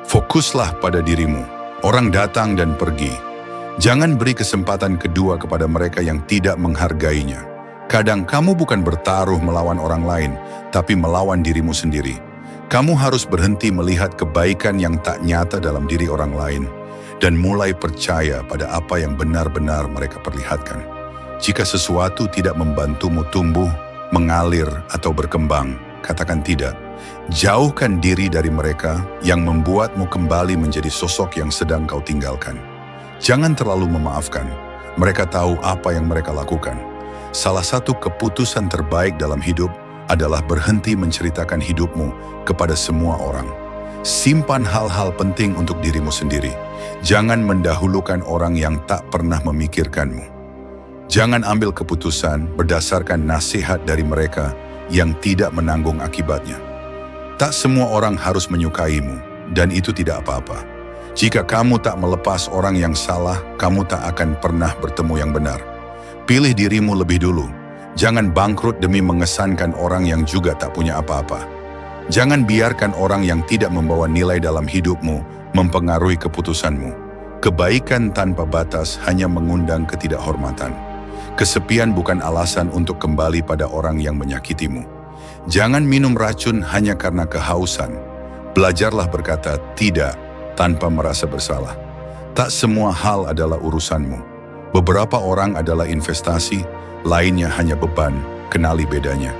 Fokuslah pada dirimu. Orang datang dan pergi. Jangan beri kesempatan kedua kepada mereka yang tidak menghargainya. Kadang kamu bukan bertaruh melawan orang lain, tapi melawan dirimu sendiri. Kamu harus berhenti melihat kebaikan yang tak nyata dalam diri orang lain dan mulai percaya pada apa yang benar-benar mereka perlihatkan. Jika sesuatu tidak membantumu tumbuh, mengalir, atau berkembang, katakan tidak. Jauhkan diri dari mereka yang membuatmu kembali menjadi sosok yang sedang kau tinggalkan. Jangan terlalu memaafkan. Mereka tahu apa yang mereka lakukan. Salah satu keputusan terbaik dalam hidup adalah berhenti menceritakan hidupmu kepada semua orang. Simpan hal-hal penting untuk dirimu sendiri. Jangan mendahulukan orang yang tak pernah memikirkanmu. Jangan ambil keputusan berdasarkan nasihat dari mereka yang tidak menanggung akibatnya. Tak semua orang harus menyukaimu, dan itu tidak apa-apa. Jika kamu tak melepas orang yang salah, kamu tak akan pernah bertemu yang benar. Pilih dirimu lebih dulu. Jangan bangkrut demi mengesankan orang yang juga tak punya apa-apa. Jangan biarkan orang yang tidak membawa nilai dalam hidupmu mempengaruhi keputusanmu. Kebaikan tanpa batas hanya mengundang ketidakhormatan. Kesepian bukan alasan untuk kembali pada orang yang menyakitimu. Jangan minum racun hanya karena kehausan. Belajarlah berkata tidak tanpa merasa bersalah. Tak semua hal adalah urusanmu. Beberapa orang adalah investasi, lainnya hanya beban. Kenali bedanya.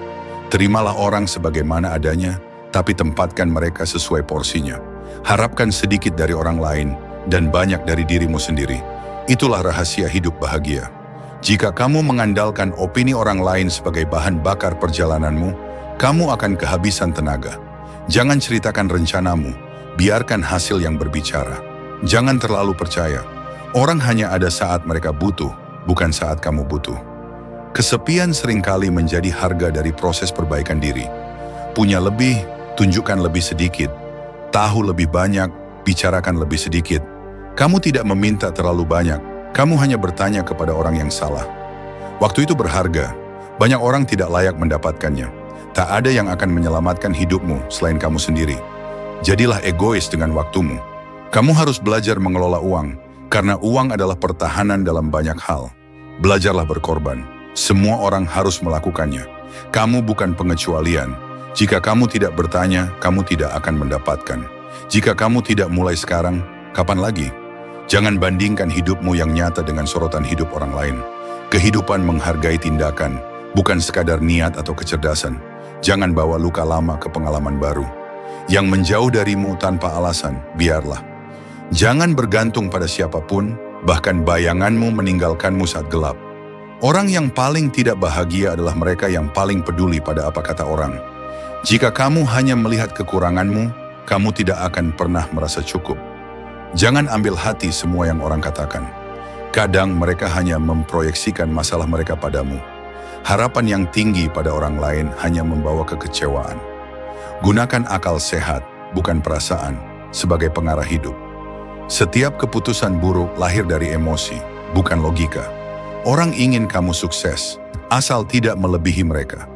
Terimalah orang sebagaimana adanya, tapi tempatkan mereka sesuai porsinya. Harapkan sedikit dari orang lain dan banyak dari dirimu sendiri. Itulah rahasia hidup bahagia. Jika kamu mengandalkan opini orang lain sebagai bahan bakar perjalananmu, kamu akan kehabisan tenaga. Jangan ceritakan rencanamu, biarkan hasil yang berbicara. Jangan terlalu percaya. Orang hanya ada saat mereka butuh, bukan saat kamu butuh. Kesepian seringkali menjadi harga dari proses perbaikan diri. Punya lebih, tunjukkan lebih sedikit. Tahu lebih banyak, bicarakan lebih sedikit. Kamu tidak meminta terlalu banyak, kamu hanya bertanya kepada orang yang salah. Waktu itu berharga, banyak orang tidak layak mendapatkannya. Tak ada yang akan menyelamatkan hidupmu selain kamu sendiri. Jadilah egois dengan waktumu. Kamu harus belajar mengelola uang, karena uang adalah pertahanan dalam banyak hal. Belajarlah berkorban. Semua orang harus melakukannya. Kamu bukan pengecualian. Jika kamu tidak bertanya, kamu tidak akan mendapatkan. Jika kamu tidak mulai sekarang, kapan lagi? Jangan bandingkan hidupmu yang nyata dengan sorotan hidup orang lain. Kehidupan menghargai tindakan, bukan sekadar niat atau kecerdasan. Jangan bawa luka lama ke pengalaman baru. Yang menjauh darimu tanpa alasan, biarlah. Jangan bergantung pada siapapun, bahkan bayanganmu meninggalkanmu saat gelap. Orang yang paling tidak bahagia adalah mereka yang paling peduli pada apa kata orang. Jika kamu hanya melihat kekuranganmu, kamu tidak akan pernah merasa cukup. Jangan ambil hati semua yang orang katakan. Kadang mereka hanya memproyeksikan masalah mereka padamu. Harapan yang tinggi pada orang lain hanya membawa kekecewaan. Gunakan akal sehat, bukan perasaan, sebagai pengarah hidup. Setiap keputusan buruk lahir dari emosi, bukan logika. Orang ingin kamu sukses, asal tidak melebihi mereka.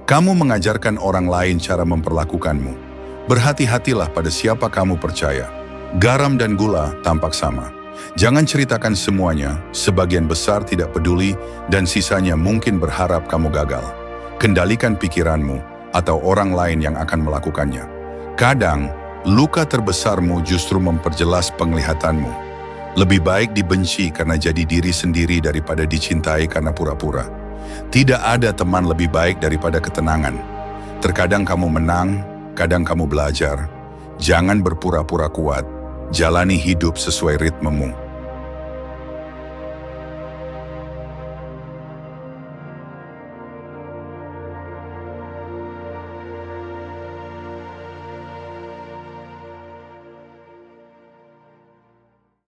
Kamu mengajarkan orang lain cara memperlakukanmu. Berhati-hatilah pada siapa kamu percaya. Garam dan gula tampak sama. Jangan ceritakan semuanya, sebagian besar tidak peduli dan sisanya mungkin berharap kamu gagal. Kendalikan pikiranmu atau orang lain yang akan melakukannya. Kadang, luka terbesarmu justru memperjelas penglihatanmu. Lebih baik dibenci karena jadi diri sendiri daripada dicintai karena pura-pura. Tidak ada teman lebih baik daripada ketenangan. Terkadang kamu menang, kadang kamu belajar. Jangan berpura-pura kuat. Jalani hidup sesuai ritmemu.